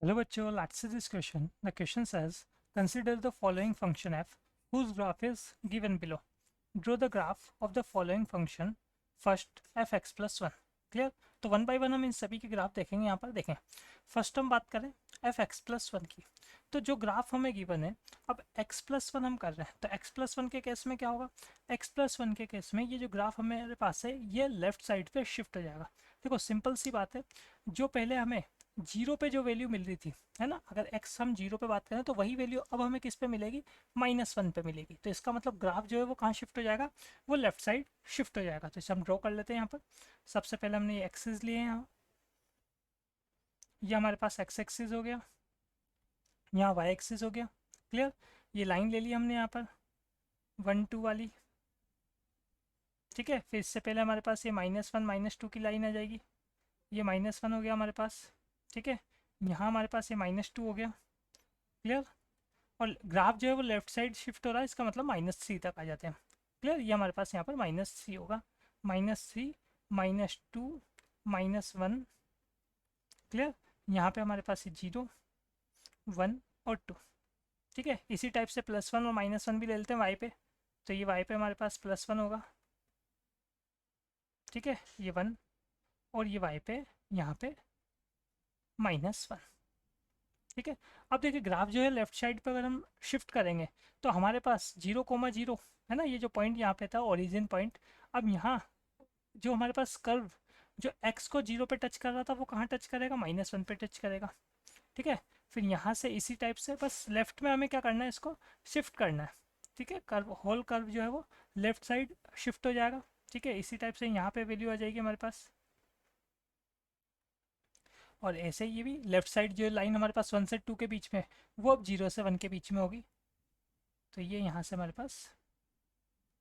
Hello bachcho, let's see this question. The question says, consider the following function f whose graph is given below. Draw the graph of the following function first fx plus 1. Clear. तो one by one हम इन सभी के graph देखेंगे। यहाँ पर देखें, first हम बात करें एफ एक्स प्लस वन की। तो जो ग्राफ हमें गिवन है, अब एक्स प्लस वन हम कर रहे हैं, तो एक्स प्लस वन के केस में क्या होगा, एक्स प्लस वन के केस में ये जो ग्राफ हमारे पास है ये लेफ्ट साइड पे शिफ्ट हो जाएगा। देखो सिंपल सी बात है, जो पहले हमें जीरो पे जो वैल्यू मिल रही थी, है ना, अगर एक्स हम जीरो पे बात करें तो वही वैल्यू अब हमें किस पे मिलेगी, माइनस वन पे मिलेगी। तो इसका मतलब ग्राफ जो है वो कहाँ शिफ्ट हो जाएगा, वो लेफ्ट साइड शिफ्ट हो जाएगा। तो इसे हम ड्रॉ कर लेते हैं। यहाँ पर सबसे पहले हमने ये एक्सिस लिए हैं, यहाँ ये हमारे पास एक्स एक्सिस हो गया, यहाँ वाई एक्सिस हो गया। क्लियर। ये लाइन ले ली हमने यहाँ पर 1 2 वाली। ठीक है, फिर इससे पहले हमारे पास ये -1 -2 की लाइन आ जाएगी। ये -1 हो गया हमारे पास। ठीक है, यहाँ हमारे पास ये -2 हो गया। क्लियर। और ग्राफ जो है वो लेफ्ट साइड शिफ्ट हो रहा है, इसका मतलब -3 तक आ जाते हैं। क्लियर। ये हमारे पास यहाँ पर -3 होगा, -3 -2 -1। क्लियर। यहाँ पे हमारे पास ये 0 1 और 2। ठीक है, इसी टाइप से +1 और -1 भी ले लेते हैं वाई पे। तो ये वाई पे हमारे पास +1 होगा। ठीक है, ये 1 और ये वाई पे यहाँ पे -1। ठीक है। अब देखिए ग्राफ जो है लेफ्ट साइड पे अगर हम शिफ्ट करेंगे तो हमारे पास 0 0 है ना, ये जो पॉइंट यहाँ पे था ओरिजिन पॉइंट। अब यहाँ जो हमारे पास कर्व जो x को 0 पे टच कर रहा था वो कहाँ टच करेगा, -1 पे टच करेगा। ठीक है, फिर यहाँ से इसी टाइप से बस लेफ्ट में हमें क्या करना है, इसको शिफ्ट करना है। ठीक है, कर्व होल कर्व जो है वो लेफ्ट साइड शिफ्ट हो जाएगा। ठीक है, इसी टाइप से यहाँ पे वैल्यू आ जाएगी हमारे पास। और ऐसे ही ये भी लेफ्ट साइड जो लाइन हमारे पास 1 से 2 के बीच में है, वो अब 0 से 1 के बीच में होगी। तो ये यहाँ से हमारे पास,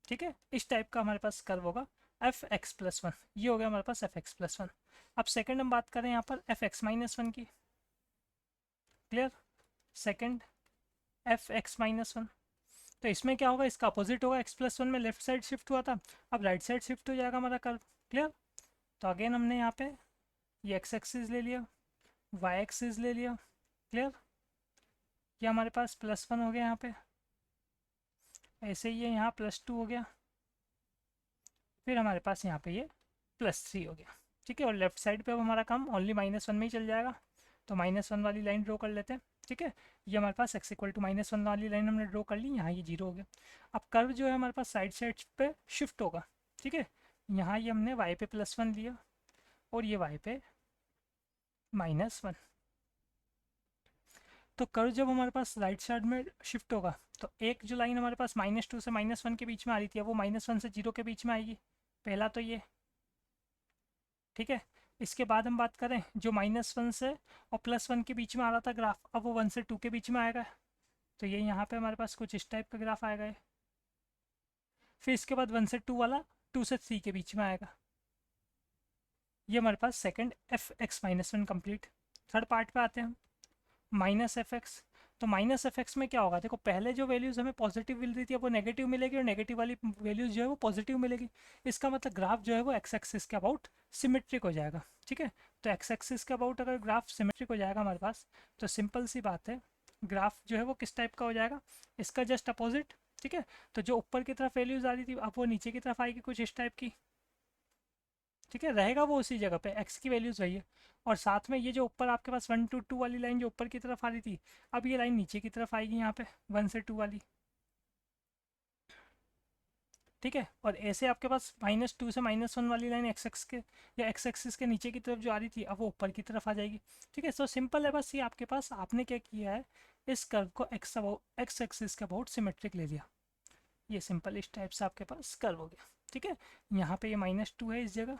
ठीक है, इस टाइप का हमारे पास कर्व होगा एफ एक्स प्लस वन। ये हो गया हमारे पास एफ एक्स प्लस वन। अब सेकेंड हम बात करें यहाँ पर एफ एक्स माइनस वन की। Clear. Second F X minus one, तो इसमें क्या होगा, इसका अपोजिट होगा। एक्स प्लस वन में लेफ्ट साइड शिफ्ट हुआ था, अब राइट साइड शिफ्ट हो जाएगा हमारा कर्व। क्लियर। तो अगेन हमने यहाँ पे ये एक्स एक्सिस ले लिया, वाई एक्सिस ले लिया। क्लियर। ये हमारे पास +1 हो गया यहाँ पे, ऐसे ही ये यहाँ +2 हो गया, फिर हमारे पास यहाँ पे ये +3 हो गया। ठीक है, और लेफ्ट साइड पे अब हमारा काम ओनली -1 में ही चल जाएगा। तो -1 वाली लाइन ड्रॉ कर लेते हैं। ठीक है, ये हमारे पास x इक्वल टू -1 वाली लाइन हमने ड्रॉ कर ली, यहाँ ये 0 हो गया। अब कर्व जो है हमारे पास साइड साइड पे शिफ्ट होगा। ठीक है, यहाँ ये हमने y पे +1 लिया और ये y पे -1। तो कर्व जब हमारे पास राइट साइड में शिफ्ट होगा तो एक जो लाइन हमारे पास -2 से -1 के बीच में आ रही थी, वो -1 से 0 के बीच में आएगी। पहला तो ये, ठीक है। इसके बाद हम बात करें जो -1 से और +1 के बीच में आ रहा था ग्राफ, अब वो 1 से 2 के बीच में आएगा। तो ये यहाँ पे हमारे पास कुछ इस टाइप का ग्राफ आएगा ये। फिर इसके बाद 1 से 2 वाला 2 से 3 के बीच में आएगा। ये हमारे पास second F X minus one complete. Third part पे आते हैं हम, माइनस एफ एक्स। तो माइनस एफ एक्स में क्या होगा, देखो पहले जो वैल्यूज़ हमें पॉजिटिव मिल रही थी अब वो नेगेटिव मिलेगी, और नेगेटिव वाली वैल्यूज़ जो है वो पॉजिटिव मिलेगी। इसका मतलब ग्राफ जो है वो एक्स एक्सिस के अबाउट सिमेट्रिक हो जाएगा। ठीक है, तो एक्स एक्सिस के अबाउट अगर ग्राफ सिमेट्रिक हो जाएगा हमारे पास, तो सिंपल सी बात है ग्राफ जो है वो किस टाइप का हो जाएगा, इसका जस्ट अपोजिट। ठीक है, तो जो ऊपर की तरफ वैल्यूज़ आ रही थी अब वो नीचे की तरफ आएगी कुछ इस टाइप की। ठीक है, रहेगा वो उसी जगह पे, एक्स की वैल्यूज़ वही है। और साथ में ये जो ऊपर आपके पास 1 to 2 वाली लाइन जो ऊपर की तरफ आ रही थी, अब ये लाइन नीचे की तरफ आएगी यहाँ पे 1 से 2 वाली। ठीक है, और ऐसे आपके पास -2 से -1 वाली लाइन एक्स एक्स के या एक्स एक्सिस के नीचे की तरफ जो आ रही थी अब वो ऊपर की तरफ आ जाएगी। ठीक है, सो सिंपल है बस, ये आपके पास आपने क्या किया है, इस कर्व को एक्स एक्सिस के अबाउट सिमेट्रिक ले लिया। ये सिंपल इस टाइप से आपके पास कर्व हो गया। ठीक है, यहाँ पे ये -2 है इस जगह,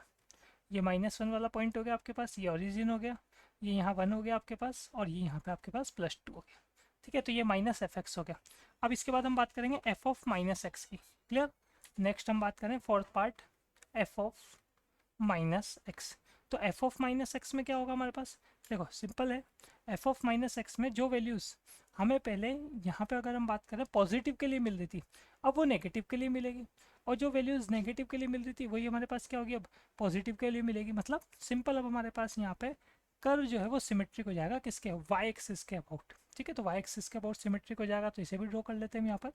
ये -1 वाला पॉइंट हो गया आपके पास, ये ओरिजिन हो गया, ये यहाँ 1 हो गया आपके पास, और ये यहाँ पे आपके पास +2 हो गया। ठीक है, तो ये माइनस एफ एक्स हो गया। अब इसके बाद हम बात करेंगे एफ ऑफ माइनस एक्स की। क्लियर। नेक्स्ट हम बात करें fourth part, F of minus x. तो एफ ऑफ माइनस एक्स में क्या होगा हमारे पास, देखो सिंपल है, एफ ऑफ माइनस एक्स में जो वैल्यूज़ हमें पहले यहाँ पे अगर हम बात करें पॉजिटिव के लिए मिल रही थी, अब वो नेगेटिव के लिए मिलेगी। और जो वैल्यूज़ नेगेटिव के लिए मिल रही थी वही हमारे पास क्या होगी, अब पॉजिटिव के लिए मिलेगी। मतलब सिंपल, अब हमारे पास यहाँ पे कर्व जो है वो सिमेट्रिक हो जाएगा किसके, वाई एक्सिस के अबाउट। ठीक है, तो वाई एक्सिस के अबाउट सिमेट्रिक हो जाएगा, तो इसे भी ड्रॉ कर लेते हैं हम यहाँ पर।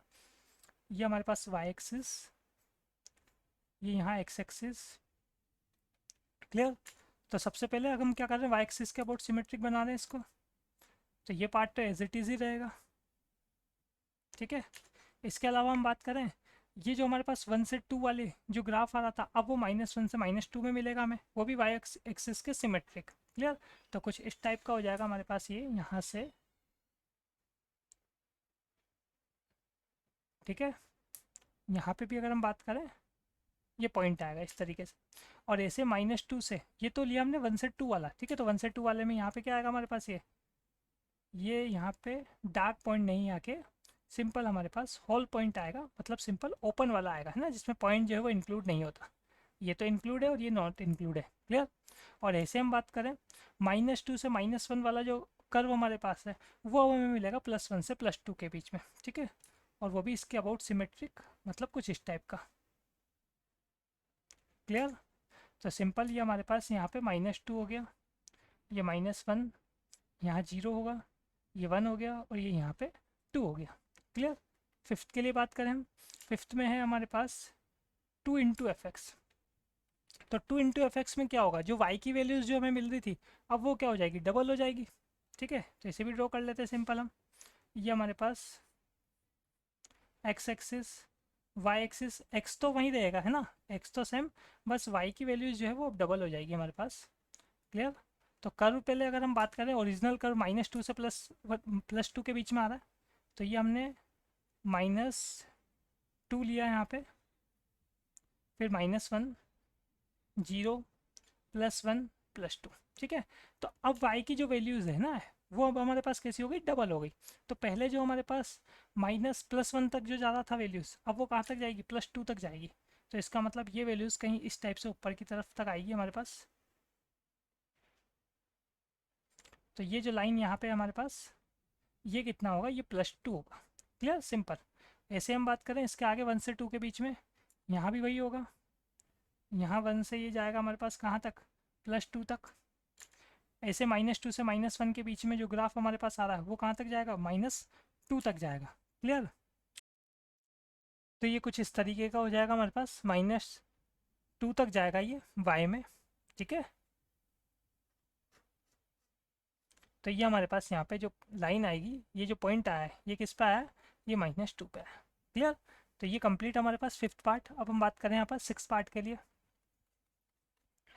ये हमारे पास वाई एक्सिस, ये यहाँ एक्स एक्सिस। क्लियर। तो सबसे पहले अगर हम क्या कर रहे हैं, वाई एक्सिस के अबाउट सिमेट्रिक बना रहे हैं इसको, तो ये पार्ट तो एज इट इज़ ही रहेगा। ठीक है, इसके अलावा हम बात करें, ये जो हमारे पास 1 से 2 वाले जो ग्राफ आ रहा था, अब वो -1 से -2 में मिलेगा हमें, वो भी वाई एक्सिस के सिमेट्रिक। क्लियर। तो कुछ इस टाइप का हो जाएगा हमारे पास ये यहाँ से। ठीक है, यहाँ पे भी अगर हम बात करें, ये पॉइंट आएगा इस तरीके से। और ऐसे -2 से, ये तो लिया हमने 1 से 2 वाला। ठीक है, तो 1 से 2 वाले में यहाँ पे क्या आएगा हमारे पास, ये यहाँ पे डार्क पॉइंट नहीं आके सिंपल हमारे पास होल पॉइंट आएगा, मतलब सिंपल ओपन वाला आएगा, है ना, जिसमें पॉइंट जो है वो इंक्लूड नहीं होता। ये तो इंक्लूड है और ये नॉट इंक्लूड है। क्लियर। और ऐसे हम बात करें, -2 से -1 वाला जो कर्व हमारे पास है, वो हमें मिलेगा +1 से +2 के बीच में। ठीक है, और वो भी इसके अबाउट सिमेट्रिक, मतलब कुछ इस टाइप का। क्लियर। तो सिंपल ये हमारे पास यहाँ पे -2 हो गया, ये -1, यहाँ 0 होगा, ये 1 हो गया, और ये यहाँ पे 2 हो गया। क्लियर। फिफ्थ के लिए बात करें हम, फिफ्थ में है हमारे पास 2 इंटू एफ एक्स। तो 2 इंटू एफ एक्स में क्या होगा, जो वाई की वैल्यूज़ जो हमें मिल रही थी, अब वो क्या हो जाएगी, डबल हो जाएगी। ठीक है, तो इसे भी ड्रॉ कर लेते हैं सिंपल हम। ये हमारे पास X axis, Y axis, X तो वहीं रहेगा, है ना, एक्स तो सेम, बस वाई की वैल्यूज़ जो है वो अब डबल हो जाएगी हमारे पास। क्लियर। तो कर्व पहले अगर हम बात करें, ओरिजिनल कर्व -2 से +2 के बीच में आ रहा है, तो ये हमने -2 लिया यहाँ पे, फिर -1, 0, +1, +2। ठीक है, तो अब y की जो वैल्यूज़ है ना, वो अब हमारे पास कैसी हो गई, डबल हो गई। तो पहले जो हमारे पास -+1 तक जो ज़्यादा था वैल्यूज़, अब वो कहाँ तक जाएगी, +2 तक जाएगी। तो इसका मतलब ये वैल्यूज़ कहीं इस टाइप से ऊपर की तरफ तक आएगी हमारे पास। तो ये जो लाइन यहाँ पे हमारे पास, ये कितना होगा, ये +2 होगा। Clear, simple. ऐसे हम बात करें इसके आगे 1 से 2 के बीच में, यहाँ भी वही होगा। यहाँ 1 से ये जाएगा हमारे पास कहाँ तक, +2 तक। ऐसे -2 से -1 के बीच में जो ग्राफ हमारे पास आ रहा है, वो कहाँ तक जाएगा, -2 तक जाएगा। क्लियर। तो ये कुछ इस तरीके का हो जाएगा हमारे पास, -2 तक जाएगा ये वाई में। ठीक है, तो ये हमारे पास यहाँ पे जो लाइन आएगी, ये जो पॉइंट आया है, ये किस पे आया है, ये -2 पे है। क्लियर। तो ये कंप्लीट हमारे पास फिफ्थ पार्ट। अब हम बात करें यहाँ पर सिक्स पार्ट के लिए।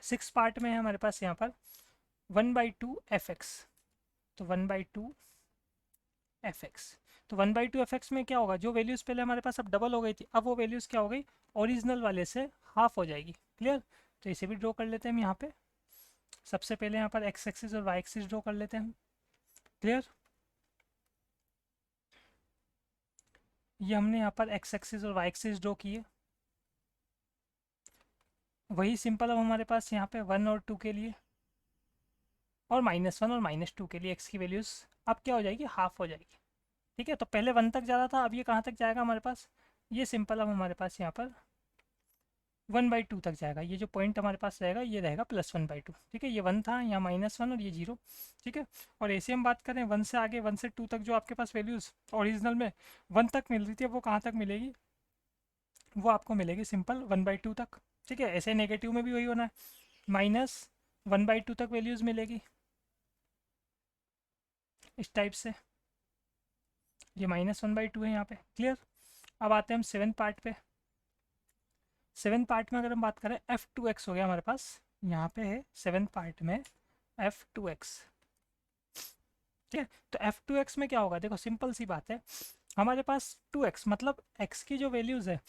सिक्स पार्ट में है हमारे पास यहाँ पर 1/2 एफ एक्स। तो 1/2 एफ एक्स, तो 1/2 एफ एक्स में क्या होगा, जो वैल्यूज़ पहले हमारे पास अब डबल हो गई थी, अब वो वैल्यूज़ क्या हो गई, ओरिजिनल वाले से हाफ हो जाएगी। क्लियर। तो इसे भी ड्रॉ कर लेते हैं हम यहाँ पे। सबसे पहले यहाँ पर एक्स एक्सिस और वाई एक्सिस ड्रॉ कर लेते हैं हम। क्लियर। ये हमने यहाँ पर एक्स एक्सिस और वाई एक्सिस ड्रॉ किए। वही सिंपल अब हमारे पास यहाँ पे 1 और 2 के लिए, और -1 और -2 के लिए एक्स की वैल्यूज़ अब क्या हो जाएगी, हाफ हो जाएगी। ठीक है, तो पहले 1 तक जा रहा था, अब ये कहाँ तक जाएगा हमारे पास, ये सिंपल अब हमारे पास यहाँ पर 1/2 तक जाएगा। ये जो पॉइंट हमारे पास रहेगा, ये रहेगा +1/2। ठीक है, ये 1 था, यहाँ -1 और ये 0। ठीक है, और ऐसे हम बात करें 1 से आगे, 1 से 2 तक जो आपके पास वैल्यूज़ ओरिजिनल में 1 तक मिल रही थी, वो कहाँ तक मिलेगी, वो आपको मिलेगी सिंपल 1/2 तक। ठीक है, ऐसे नेगेटिव में भी वही होना है, -1/2 तक वैल्यूज़ मिलेगी इस टाइप से। ये -1/2 है यहाँ पे। क्लियर। अब आते हैं हम सेवन पार्ट पे। सेवन पार्ट में अगर हम बात करें, f2x हो गया हमारे पास, यहाँ पे है सेवन पार्ट में f2x। ठीक है, तो f2x में क्या होगा, देखो सिंपल सी बात है, हमारे पास 2x मतलब x की जो वैल्यूज़ है,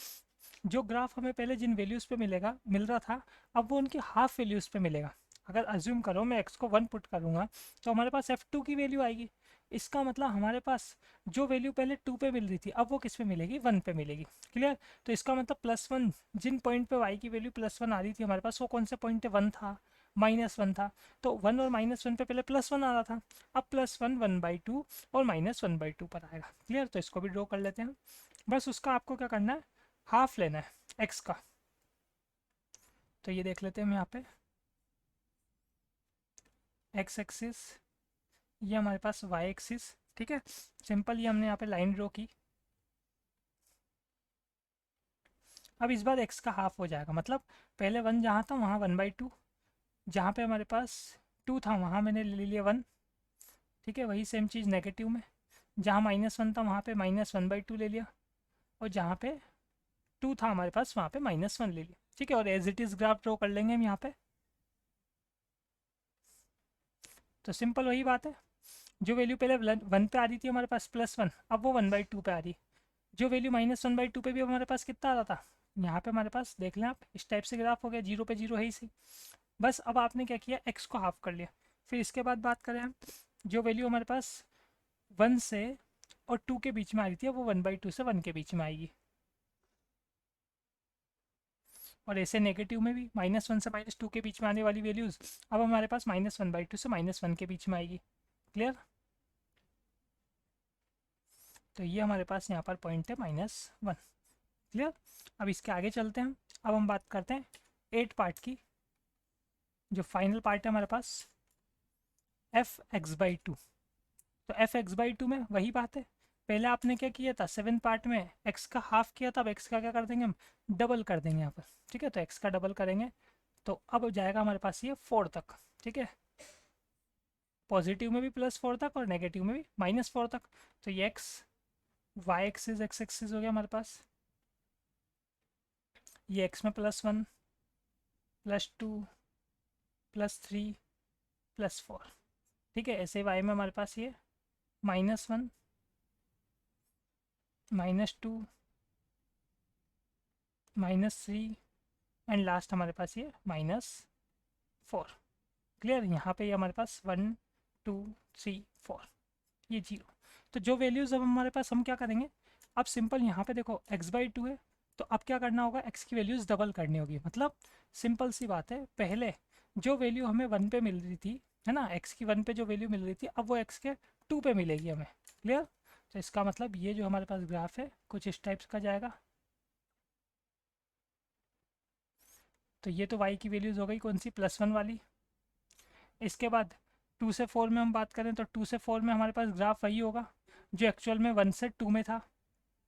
जो ग्राफ हमें पहले जिन वैल्यूज़ पे मिल रहा था, अब वो उनकी हाफ वैल्यूज़ पे मिलेगा। अगर अज्यूम करो मैं x को 1 पुट करूँगा, तो हमारे पास f2 की वैल्यू आएगी। इसका मतलब हमारे पास जो वैल्यू पहले 2 पे मिल रही थी, अब वो किस पे मिलेगी, 1 पे मिलेगी। क्लियर। तो इसका मतलब +1, जिन पॉइंट पे y की वैल्यू +1 आ रही थी हमारे पास, वो कौन से पॉइंट पे 1 था, -1 था। तो 1 और -1 पे पहले +1 आ रहा था, अब +1 1/2 और -1/2 पर आएगा। क्लियर। तो इसको भी ड्रॉ कर लेते हैं। बस उसका आपको क्या करना है, हाफ लेना है एक्स का। तो ये देख लेते हैं हम यहाँ पे, एक्स एक्सिस, ये हमारे पास वाई एक्सिस। ठीक है, सिंपल ये हमने यहाँ पे लाइन ड्रॉ की। अब इस बार एक्स का हाफ हो जाएगा, मतलब पहले वन जहाँ था वहाँ 1/2, जहाँ पे हमारे पास 2 था वहाँ मैंने ले लिया 1। ठीक है, वही सेम चीज़ नेगेटिव में, जहाँ -1 था वहाँ पे -1/2 ले लिया, और जहाँ पे 2 था हमारे पास वहाँ पे -1 ले लिया। ठीक है, और as it is graph draw कर लेंगे हम यहाँ पे। तो सिंपल वही बात है, जो वैल्यू पहले 1 पे आ रही थी हमारे पास +1, अब वो 1/2 पे आ रही। जो वैल्यू -1/2 पे भी हमारे पास कितना आ रहा था, यहाँ पे हमारे पास देख लें आप, इस टाइप से ग्राफ हो गया, 0 पे 0 है ही सही। बस अब आपने क्या किया, एक्स को हाफ कर लिया। फिर इसके बाद बात करें हम, जो वैल्यू हमारे पास 1 से और 2 के बीच में आ रही थी, वो 1/2 से 1 के बीच में आएगी। और ऐसे नेगेटिव में भी -1 से -2 के बीच में आने वाली वैल्यूज़ अब हमारे पास -1/2 से -1 के बीच में आएगी। क्लियर? तो ये हमारे पास यहाँ पर पॉइंट है -1। क्लियर? अब इसके आगे चलते हैं, अब हम बात करते हैं 8 पार्ट की। जो फाइनल पार्ट है हमारे पास f(x/2), तो f(x/2) में वही बात है, पहले आपने क्या किया था, 7 पार्ट में x का हाफ किया था, अब x का क्या कर देंगे हम, डबल कर देंगे यहाँ पर। ठीक है, तो x का डबल करेंगे तो अब जाएगा हमारे पास ये 4 तक। ठीक है, पॉजिटिव में भी +4 तक और नेगेटिव में भी -4 तक। तो ये x y axis x axis हो गया हमारे पास, ये x में +1 +2 +3 +4। ठीक है, ऐसे y में हमारे पास ये -1 -2 -3 एंड लास्ट हमारे पास ये -4। क्लियर? यहाँ पे ये हमारे पास 1 2 3 4, ये 0। तो जो वैल्यूज़ अब हमारे पास, हम क्या करेंगे, अब सिंपल यहाँ पे देखो x/2 है, तो अब क्या करना होगा, x की वैल्यूज़ डबल करनी होगी। मतलब सिंपल सी बात है, पहले जो वैल्यू हमें 1 पे मिल रही थी, है ना, x की 1 पे जो वैल्यू मिल रही थी, अब वो x के 2 पे मिलेगी हमें। क्लियर? तो इसका मतलब ये जो हमारे पास ग्राफ है कुछ इस टाइप्स का जाएगा। तो ये तो y की वैल्यूज़ हो गई कौन सी, +1 वाली। इसके बाद 2 से 4 में हम बात करें तो 2 से 4 में हमारे पास ग्राफ वही होगा जो एक्चुअल में 1 से 2 में था,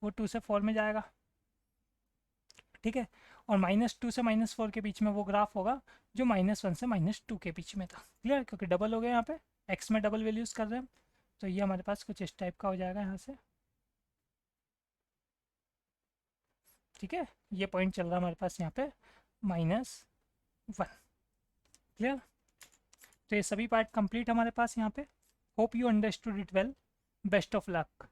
वो 2 से 4 में जाएगा। ठीक है, और -2 से -4 के बीच में वो ग्राफ होगा जो -1 से -2 के बीच में था। क्लियर? क्योंकि डबल हो गया यहाँ पे, एक्स में डबल वैल्यूज़ कर रहे हैं, तो ये हमारे पास कुछ इस टाइप का हो जाएगा यहाँ से। ठीक है, ये पॉइंट चल रहा है हमारे पास यहाँ पे -1। क्लियर? तो ये सभी पार्ट कंप्लीट हमारे पास यहाँ पे। Hope you understood it well. Best of luck.